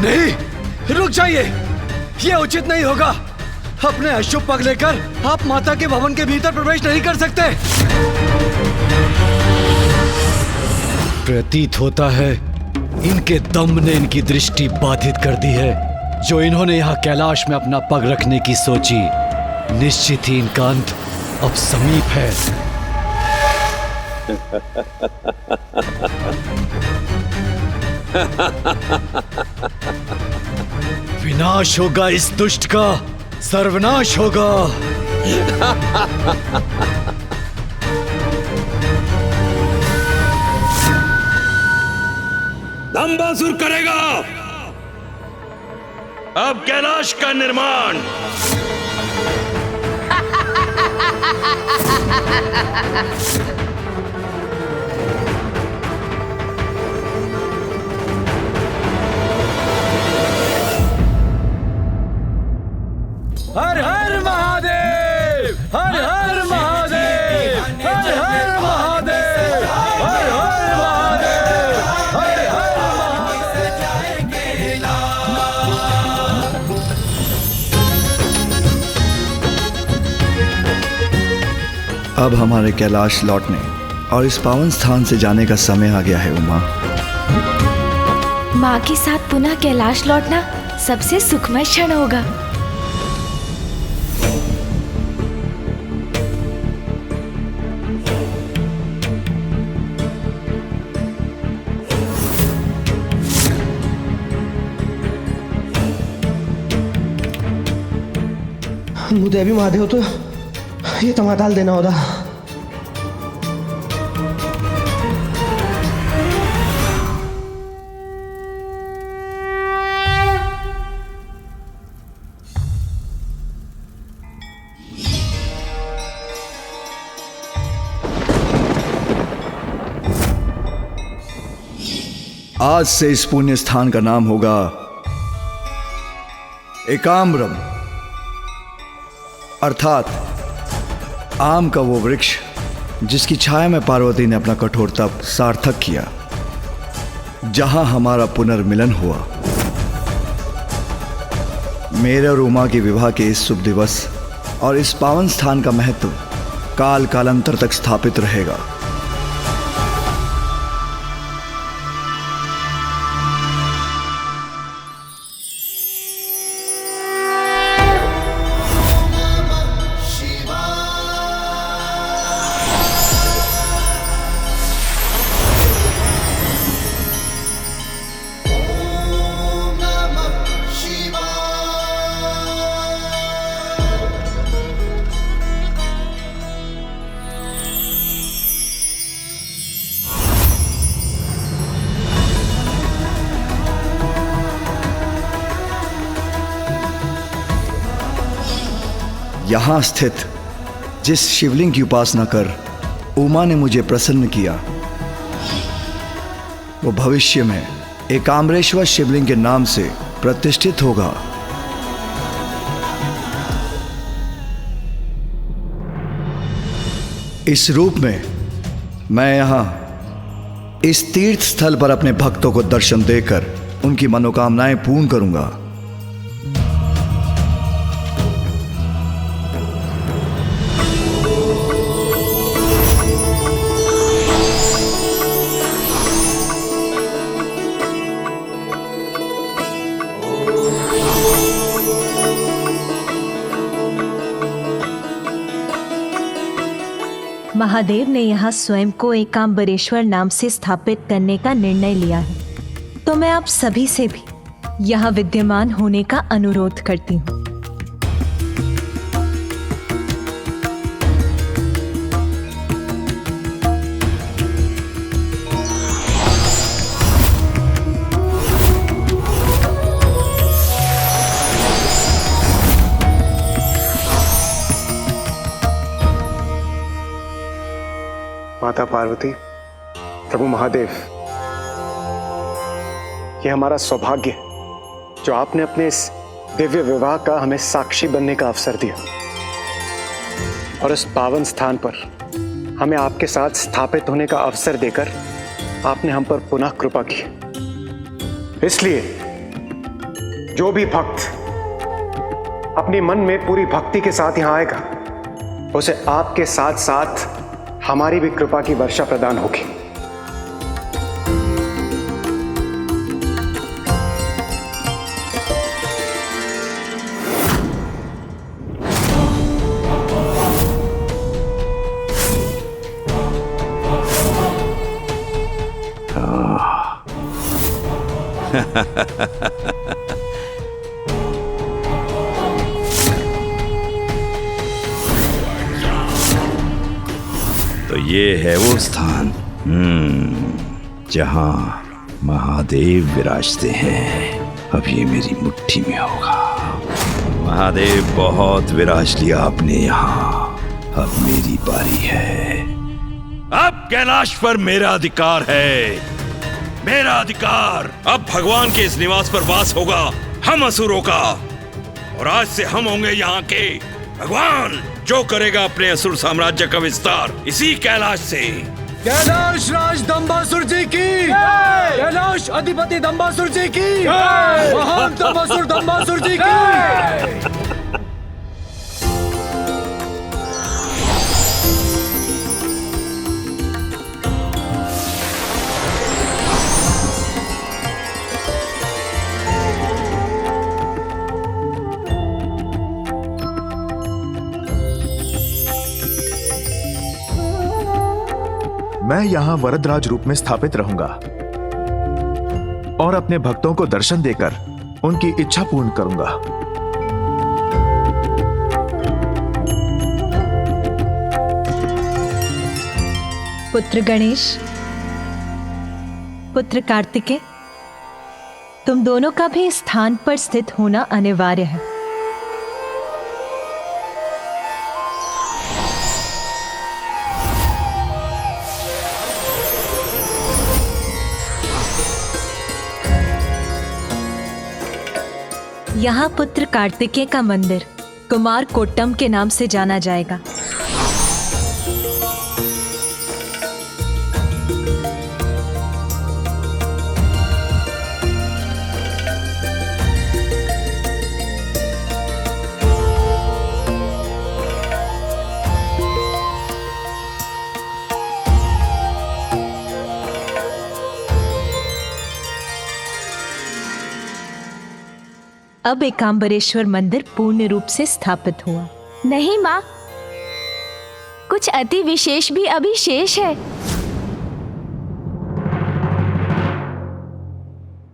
नहीं, रुक जाइए, ये उचित नहीं होगा। अपने अशुभ पग लेकर आप माता के भवन के भीतर प्रवेश नहीं कर सकते। प्रतीत होता है इनके दम ने इनकी दृष्टि बाधित कर दी है। जो इन्होंने यहाँ कैलाश में अपना पग रखने की सोची, निश्चित ही इनका अंत अब समीप है। विनाश होगा इस दुष्ट का, सर्वनाश होगा। दंबासुर करेगा अब कैलाश का निर्माण। हर हर महादेव, हर हर महादेव, हर हर महादेव, हर हर महादेव, हर हर महादेव। अब हमारे कैलाश लौटने और इस पावन स्थान से जाने का समय आ गया है उमा। माँ के साथ पुनः कैलाश लौटना सबसे सुखमय क्षण होगा। देवी महादेव तो ये तमाताल देना होता। आज से इस पुण्य स्थान का नाम होगा एकाम्रम, अर्थात आम का वो वृक्ष जिसकी छाया में पार्वती ने अपना कठोर तप सार्थक किया, जहां हमारा पुनर्मिलन हुआ। मेरे और उमा के विवाह के इस शुभ दिवस और इस पावन स्थान का महत्व काल कालांतर तक स्थापित रहेगा। यहां स्थित जिस शिवलिंग की उपासना कर उमा ने मुझे प्रसन्न किया, वो भविष्य में एकाम्रेश्वर शिवलिंग के नाम से प्रतिष्ठित होगा। इस रूप में मैं यहां इस तीर्थ स्थल पर अपने भक्तों को दर्शन देकर उनकी मनोकामनाएं पूर्ण करूंगा। महादेव ने यहाँ स्वयं को एकाम्बरेश्वर नाम से स्थापित करने का निर्णय लिया है, तो मैं आप सभी से भी यहाँ विद्यमान होने का अनुरोध करती हूँ। माता पार्वती, प्रभु महादेव, ये हमारा सौभाग्य है जो आपने अपने इस दिव्य विवाह का हमें साक्षी बनने का अवसर दिया और इस पावन स्थान पर हमें आपके साथ स्थापित होने का अवसर देकर आपने हम पर पुनः कृपा की। इसलिए जो भी भक्त अपनी मन में पूरी भक्ति के साथ यहां आएगा, उसे आपके साथ साथ हमारी भी कृपा की वर्षा प्रदान होगी। तो ये है वो स्थान जहां महादेव विराजते हैं। अब ये मेरी मुट्ठी में होगा। महादेव बहुत विराज लिया आपने यहाँ, अब मेरी बारी है। अब कैलाश पर मेरा अधिकार है, मेरा अधिकार। अब भगवान के इस निवास पर वास होगा हम असुरों का, और आज से हम होंगे यहाँ के भगवान। जो करेगा अपने असुर साम्राज्य का विस्तार इसी कैलाश से। कैलाश राज दंबासुर जी की, कैलाश अधिपति दंबासुर जी की, महान दंबासुर दंबासुर जी की। मैं यहां वरदराज रूप में स्थापित रहूंगा और अपने भक्तों को दर्शन देकर उनकी इच्छा पूर्ण करूंगा। पुत्र गणेश, पुत्र कार्तिकेय, तुम दोनों का भी इस स्थान पर स्थित होना अनिवार्य है। यहाँ पुत्र कार्तिकेय का मंदिर कुमार कोट्टम के नाम से जाना जाएगा। अब एकांबरेश्वर मंदिर पूर्ण रूप से स्थापित हुआ। नहीं माँ, कुछ अति विशेष भी अभी शेष है।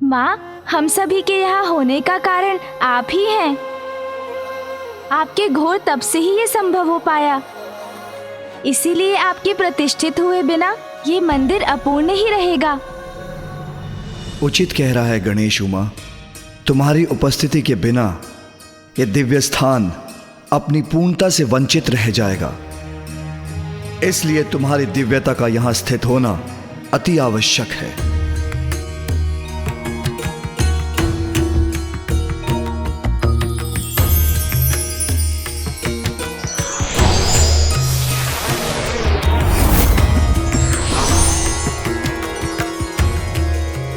माँ, हम सभी के यहाँ होने का कारण आप ही हैं। आपके घोर तप से ही ये संभव हो पाया। इसीलिए आपके प्रतिष्ठित हुए बिना ये मंदिर अपूर्ण ही रहेगा। उचित कह रहा है गणेश उमा। तुम्हारी उपस्थिति के बिना यह दिव्य स्थान अपनी पूर्णता से वंचित रह जाएगा। इसलिए तुम्हारी दिव्यता का यहां स्थित होना अति आवश्यक है।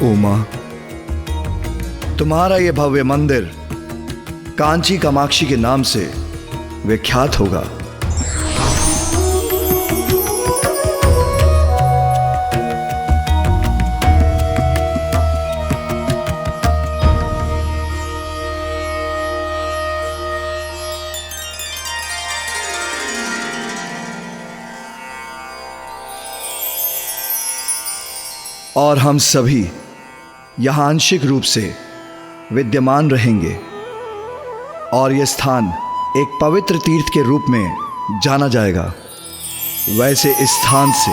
उमा, तुम्हारा यह भव्य मंदिर कांची कामाक्षी के नाम से विख्यात होगा। और हम सभी यहां आंशिक रूप से विद्यमान रहेंगे और यह स्थान एक पवित्र तीर्थ के रूप में जाना जाएगा। वैसे इस स्थान से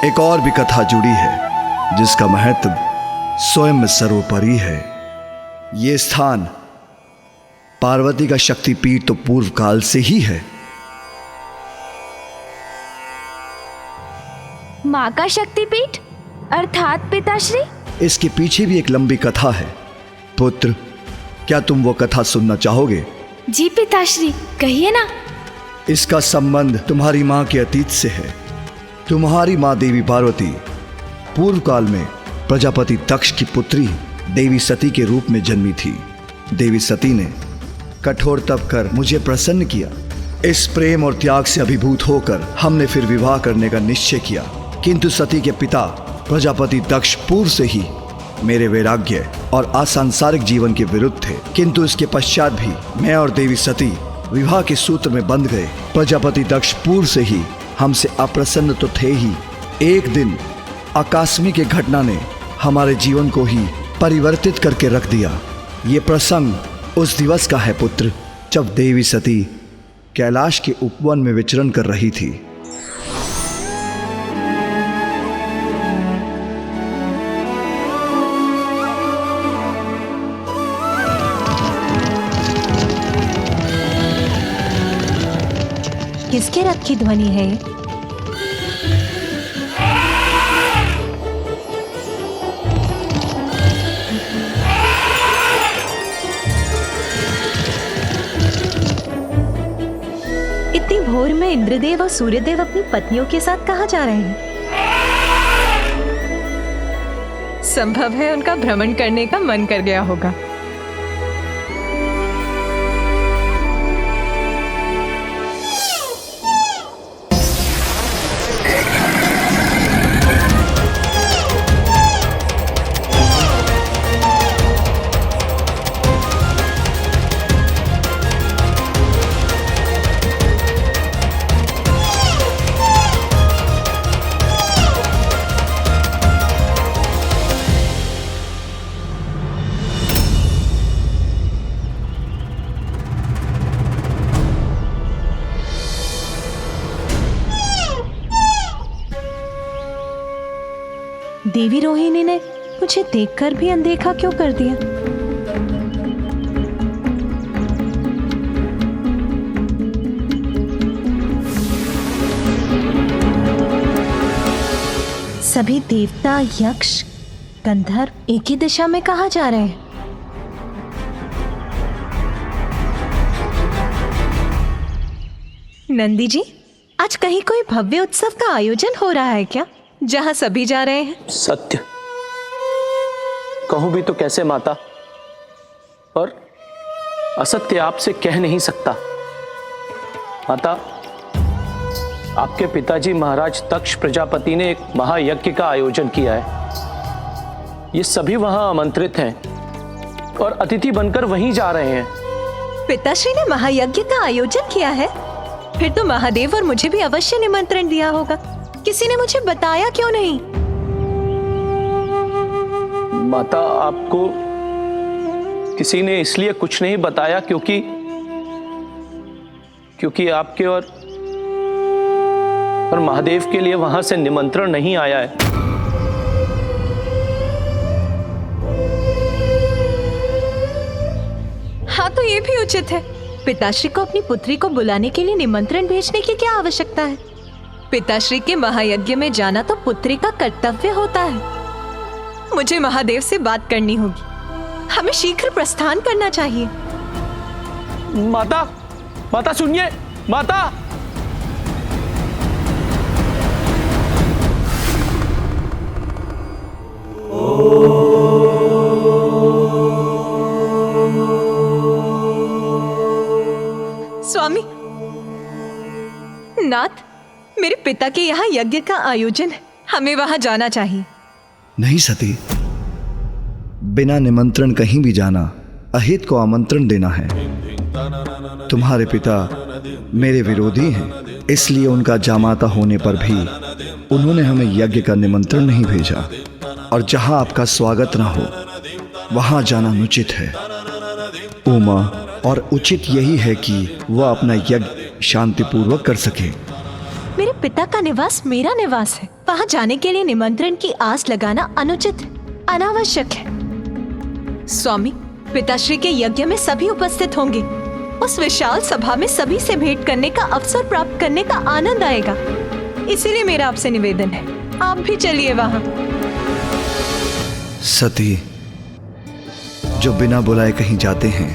एक और भी कथा जुड़ी है जिसका महत्व स्वयं में सर्वोपरि है। यह स्थान पार्वती का शक्तिपीठ तो पूर्व काल से ही है। माँ का शक्तिपीठ अर्थात पिताश्री? इसके पीछे भी एक लंबी कथा है। पुत्र, क्या तुम वो कथा सुनना चाहोगे? जी पिताश्री, कहिए ना। इसका संबंध तुम्हारी माँ के अतीत से है। तुम्हारी माँ देवी पार्वती पूर्व काल में प्रजापति दक्ष की पुत्री देवी सती के रूप में जन्मी थी। देवी सती ने कठोर तप कर मुझे प्रसन्न किया। इस प्रेम और त्याग से अभिभूत होकर हमने फिर विवाह करने का निश्चय किया, किंतु सती के पिता प्रजापति दक्ष पूर्व से ही मेरे वैराग्य और असंसारिक जीवन के विरुद्ध थे। किंतु इसके पश्चात भी मैं और देवी सती विवाह के सूत्र में बंध गए। प्रजापति दक्ष पूर्व से ही हमसे अप्रसन्न तो थे ही, एक दिन आकस्मिक एक घटना ने हमारे जीवन को ही परिवर्तित करके रख दिया। ये प्रसंग उस दिवस का है पुत्र, जब देवी सती कैलाश के उपवन में विचरण कर रही थी। किसके रथ की ध्वनि है ये? इतनी भोर में इंद्रदेव और सूर्यदेव अपनी पत्नियों के साथ कहाँ जा रहे हैं? संभव है उनका भ्रमण करने का मन कर गया होगा। देवी रोहिणी ने मुझे देखकर भी अनदेखा क्यों कर दिया? सभी देवता, यक्ष, गंधर्व एक ही दिशा में कहाँ जा रहे हैं? नंदी जी, आज कहीं कोई भव्य उत्सव का आयोजन हो रहा है क्या, जहां सभी जा रहे हैं? सत्य कहूं भी तो कैसे माता, पर असत्य आपसे कह नहीं सकता। माता, आपके पिताजी महाराज दक्ष प्रजापति ने एक महायज्ञ का आयोजन किया है। ये सभी वहां आमंत्रित हैं और अतिथि बनकर वहीं जा रहे हैं। पिताश्री ने महायज्ञ का आयोजन किया है? फिर तो महादेव और मुझे भी अवश्य निमंत्रण दिया होगा। किसी ने मुझे बताया क्यों नहीं? माता, आपको किसी ने इसलिए कुछ नहीं बताया क्योंकि आपके और महादेव के लिए वहां से निमंत्रण नहीं आया है। हाँ, तो ये भी उचित है। पिताश्री को अपनी पुत्री को बुलाने के लिए निमंत्रण भेजने की क्या आवश्यकता है? पिताश्री के महायज्ञ में जाना तो पुत्री का कर्तव्य होता है। मुझे महादेव से बात करनी होगी। हमें शीघ्र प्रस्थान करना चाहिए। माता सुनिए, माता। स्वामी, नाथ, मेरे पिता के यहाँ यज्ञ का आयोजन है, हमें वहां जाना चाहिए। नहीं सती, बिना निमंत्रण कहीं भी जाना अहित को आमंत्रण देना है। तुम्हारे पिता मेरे विरोधी हैं, इसलिए उनका जामाता होने पर भी उन्होंने हमें यज्ञ का निमंत्रण नहीं भेजा। और जहां आपका स्वागत ना हो वहां जाना अनुचित है उमा, और उचित यही है कि वह अपना यज्ञ शांतिपूर्वक कर सके। मेरे पिता का निवास मेरा निवास है, वहां जाने के लिए निमंत्रण की आस लगाना अनुचित है, अनावश्यक है। स्वामी, पिताश्री के यज्ञ में सभी उपस्थित होंगे। उस विशाल सभा में सभी से भेंट करने का अवसर प्राप्त करने का आनंद आएगा। इसीलिए मेरा आपसे निवेदन है, आप भी चलिए वहां। सती, जो बिना बुलाए कहीं जाते हैं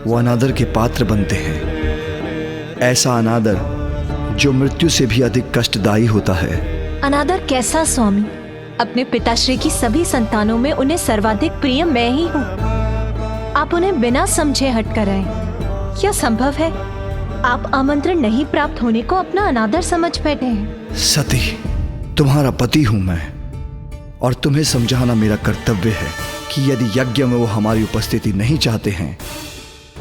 वो अनादर के पात्र बनते हैं। ऐसा अनादर जो मृत्यु से भी अधिक कष्टदायी होता है। अनादर कैसा स्वामी? अपने पिताश्री की सभी संतानों में उन्हें सर्वाधिक प्रिय मैं ही हूँ। आप उन्हें बिना समझे हट कर आए। क्या संभव है आप आमंत्रण नहीं प्राप्त होने को अपना अनादर समझ बैठे हैं? सती, तुम्हारा पति हूं मैं और तुम्हें समझाना मेरा कर्तव्य है कि यदि यज्ञ में वो हमारी उपस्थिति नहीं चाहते हैं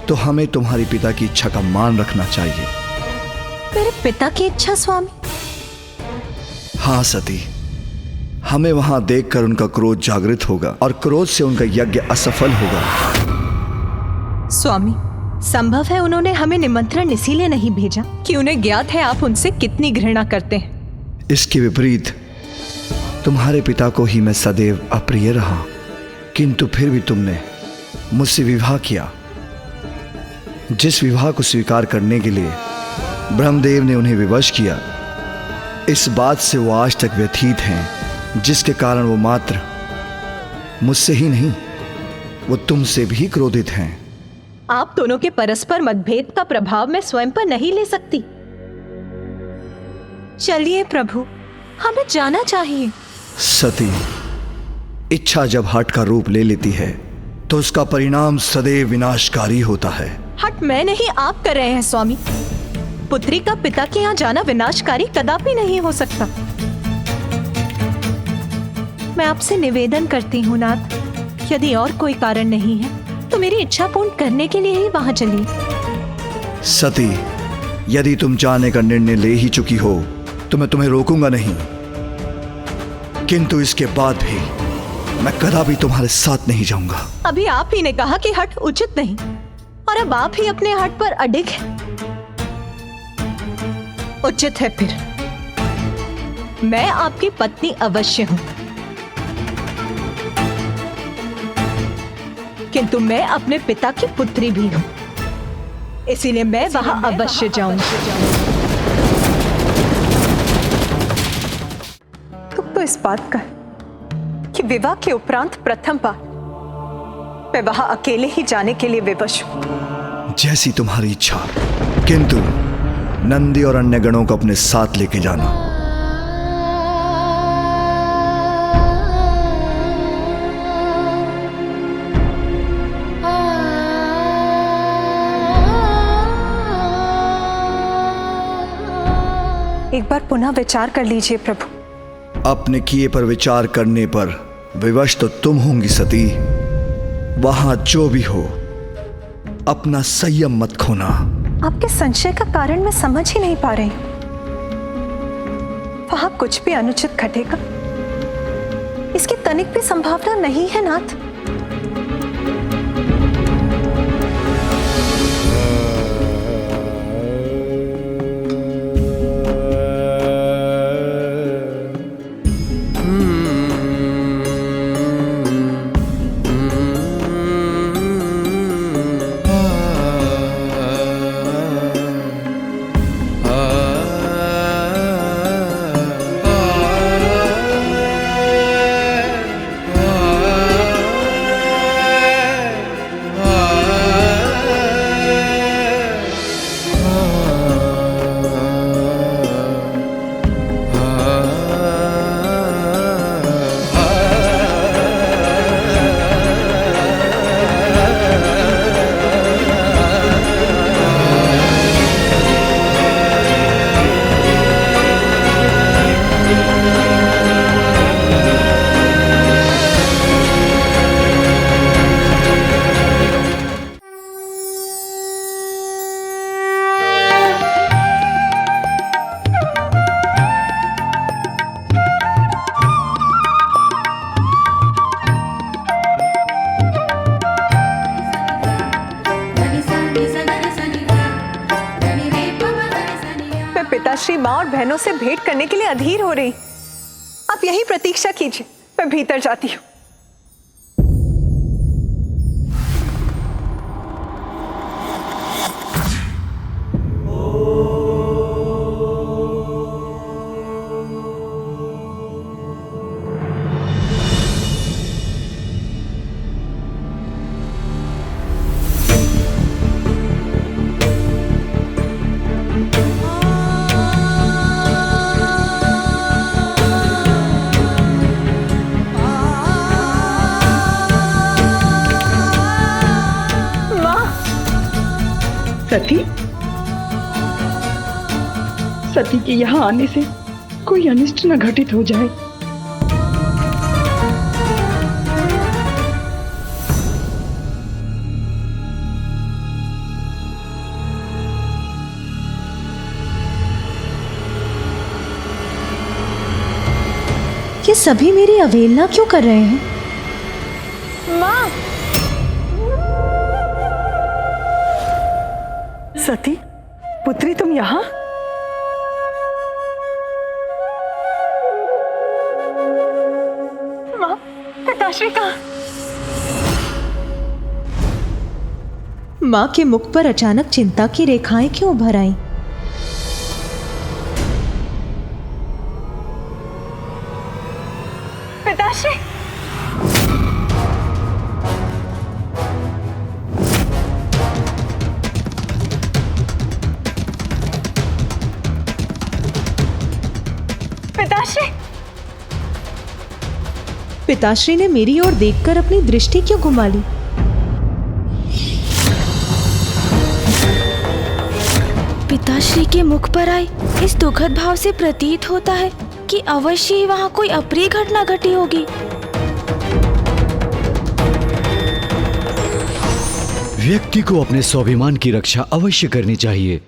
तो हमें तुम्हारे पिता की इच्छा का मान रखना चाहिए। मेरे पिता की इच्छा स्वामी? हाँ सती, हमें वहां देखकर उनका क्रोध जागृत होगा और क्रोध से उनका यज्ञ असफल होगा। स्वामी, संभव है उन्होंने हमें निमंत्रण इसीलिए नहीं भेजा कि उन्हें ज्ञात है आप उनसे कितनी घृणा करते हैं। इसके विपरीत तुम्हारे पिता को ही मैं सदैव अप्रिय रहा, किंतु फिर भी तुमने मुझसे विवाह किया। जिस विवाह को स्वीकार करने के लिए ब्रह्मदेव ने उन्हें विवश किया, इस बात से वो आज तक व्यथित हैं, जिसके कारण वो मात्र मुझसे ही नहीं, वो तुमसे भी क्रोधित हैं। आप दोनों के परस्पर मतभेद का प्रभाव मैं स्वयं पर नहीं ले सकती। चलिए प्रभु, हमें जाना चाहिए। सती, इच्छा जब हठ का रूप ले लेती है तो उसका परिणाम सदैव विनाशकारी होता है। हट मैं नहीं, आप कर रहे हैं स्वामी। पुत्री का पिता के यहाँ जाना विनाशकारी कदापि नहीं हो सकता। मैं आपसे निवेदन करती हूँ नाथ, यदि और कोई कारण नहीं है तो मेरी इच्छा पूर्ण करने के लिए ही वहां चलिए। सती, यदि तुम जाने का निर्णय ले ही चुकी हो तो मैं तुम्हें रोकूंगा नहीं, किंतु इसके बाद भी मैं कदापि तुम्हारे साथ नहीं जाऊंगा। अभी आप ही ने कहा कि हट उचित नहीं और अब आप ही अपने हट पर अडिग हैं। उचित है फिर, मैं आपकी पत्नी अवश्य हूं, किंतु मैं अपने पिता की पुत्री भी हूं, इसीलिए मैं वहां अवश्य जाऊंगी। तुम तो इस बात का कि विवाह के उपरांत प्रथम बार मैं वहां अकेले ही जाने के लिए विवश हूं। जैसी तुम्हारी इच्छा, किंतु नंदी और अन्य गणों को अपने साथ लेके जाना। एक बार पुनः विचार कर लीजिए प्रभु। अपने किए पर विचार करने पर विवश तो तुम होंगी सती। वहां जो भी हो, अपना संयम मत खोना। आपके संशय का कारण मैं समझ ही नहीं पा रही हूं। वहां कुछ भी अनुचित घटेगा, इसकी तनिक भी संभावना नहीं है नाथ। पिताश्री माँ और बहनों से भेंट करने के लिए अधीर हो रही। आप यही प्रतीक्षा कीजिए, मैं भीतर जाती हूँ। सती, सती के यहाँ आने से कोई अनिष्ट न घटित हो जाए। ये सभी मेरी अवहेलना क्यों कर रहे हैं? माँ! सती, पुत्री तुम यहाँ? माँ, पिताश्री कहाँ? माँ के मुख पर अचानक चिंता की रेखाएं क्यों उभर आईं? पिताश्री! पिताश्री! पिताश्री ने मेरी ओर देखकर अपनी दृष्टि क्यों घुमा ली? पिताश्री के मुख पर आए इस दुखद भाव से प्रतीत होता है कि अवश्य ही वहाँ कोई अप्रिय घटना घटी होगी। व्यक्ति को अपने स्वाभिमान की रक्षा अवश्य करनी चाहिए,